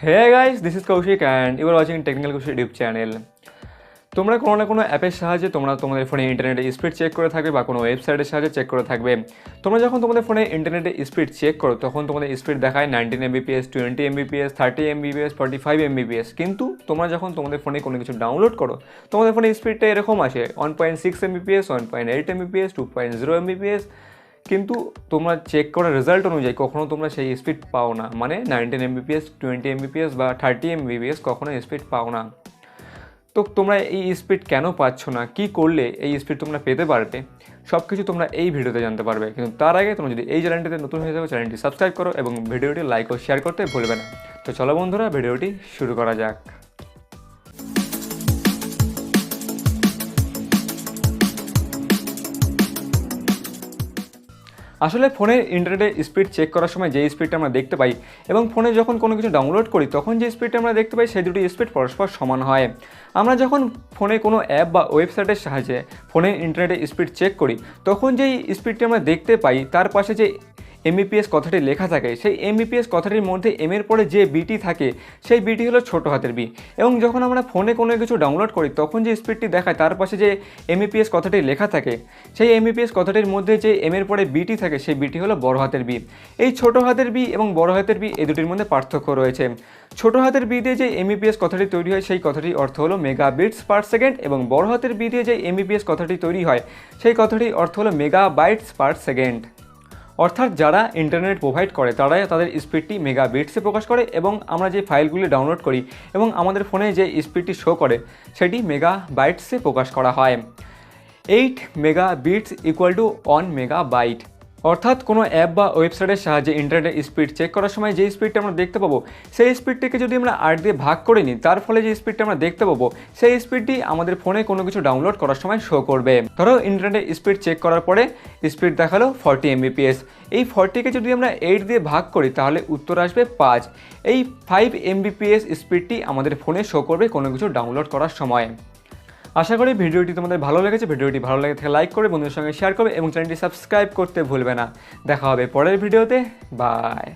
Hey guys, this is Koushik and you are watching Technical Koushik YouTube channel. তোমরা কোনো না কোনো অ্যাপের সাহায্যে তোমরা তোমাদের ফোনে ইন্টারনেটে স্পিড চেক করে থাকবে বা কোনো ওয়েবসাইটের সাহায্যে চেক করে থাকবে। তোমরা যখন তোমাদের ফোনে ইন্টারনেটে স্পিড চেক করো তখন তোমাদের স্পিড দেখায় 19 Mbps, 20 Mbps, 30 Mbps, 45 Mbps। কিন্তু তোমরা যখন তোমাদের ফোনে কোনো কিছু ডাউনলোড করো তোমাদের ফোনে স্পিডটা এরকম আসে 1.6 Mbps, 1.8 Mbps, 2.0 Mbps। কিন্তু তোমরা চেক করার রেজাল্ট অনুযায়ী কখনো তোমরা সেই স্পিড পাও না, মানে 19 Mbps, 20 Mbps বা 30 Mbps কখনো স্পিড পাও না। তো তোমরা এই স্পিড কেন পাচ্ছ না, কি করলে এই স্পিড তোমরা পেতে পারবে, সব কিছু তোমরা এই ভিডিওতে জানতে পারবে। কিন্তু তার আগে তোমরা যদি এই চ্যানেলটিতে নতুন হয়ে যাবে চ্যানেলটি সাবস্ক্রাইব করো এবং ভিডিওটি লাইক ও শেয়ার করতে ভুলবে না। তো চলো বন্ধুরা, ভিডিওটি শুরু করা যাক। আসলে ফোনের ইন্টারনেটে স্পিড চেক করার সময় যে স্পিডটা আমরা দেখতে পাই এবং ফোনে যখন কোনো কিছু ডাউনলোড করি তখন যে স্পিডটা আমরা দেখতে পাই সেই দুটি স্পিড পরস্পর সমান হয়। আমরা যখন ফোনে কোনো অ্যাপ বা ওয়েবসাইটের সাহায্যে ফোনের ইন্টারনেটে স্পিড চেক করি তখন যেই স্পিডটি আমরা দেখতে পাই তার পাশে যে এমবিপিএস কথাটি লেখা থাকে সেই এমবিপিএস কথাটির মধ্যে এমের পরে যে বিটি থাকে সেই বিটি হলো ছোটো হাতের বি। এবং যখন আমরা ফোনে কোনো কিছু ডাউনলোড করি তখন যে স্পিডটি দেখায় তার পাশে যে এমবিপিএস কথাটি লেখা থাকে সেই এমবিপিএস কথাটির মধ্যে যে এমের পরে বিটি থাকে সেই বিটি হলো বড় হাতের বি। এই ছোটো হাতের বি এবং বড় হাতের বি এই দুটির মধ্যে পার্থক্য রয়েছে। ছোটো হাতের বি দিয়ে যে এমবিপিএস কথাটি তৈরি হয় সেই কথাটির অর্থ হলো মেগাবিটস পার সেকেন্ড এবং বড় হাতের বি দিয়ে যে এমবিপিএস কথাটি তৈরি হয় সেই কথাটির অর্থ হলো মেগাবাইটস পার সেকেন্ড। অর্থাৎ যারা ইন্টারনেট প্রোভাইড করে তারাই তাদের স্পিডটি মেগাবিটসে প্রকাশ করে এবং আমরা যে ফাইলগুলি ডাউনলোড করি এবং আমাদের ফোনে যে স্পিডটি শো করে সেটি মেগাবাইটসে প্রকাশ করা হয়। 8 মেগাবিটস ইকুয়াল টু 1 মেগাবাইট। অর্থাৎ কোনো অ্যাপ বা ওয়েবসাইটের সাহায্যে ইন্টারনেট স্পিড চেক করার সময় যে স্পিডটা আমরা দেখতে পাবো সেই স্পিডটিকে যদি আমরা 8 দিয়ে ভাগ করে নিই তার ফলে যে স্পিডটা আমরা দেখতে পাবো সেই স্পিডটি আমাদের ফোনে কোনো কিছু ডাউনলোড করার সময় শো করবে। ধরো ইন্টারনেটে স্পিড চেক করার পরে স্পিড দেখালো 40 Mbps। এই 40কে যদি আমরা 8 দিয়ে ভাগ করি তাহলে উত্তর আসবে 5। এই 5 Mbps স্পিডটি আমাদের ফোনে শো করবে কোনো কিছু ডাউনলোড করার সময়। আশা করি ভিডিওটি তোমাদের ভালো লেগেছে। ভিডিওটি ভালো লেগে থেকে লাইক করে বন্ধুদের সঙ্গে শেয়ার করবে এবং চ্যানেলটি সাবস্ক্রাইব করতে ভুলবে না। দেখা হবে পরের ভিডিওতে। বাই।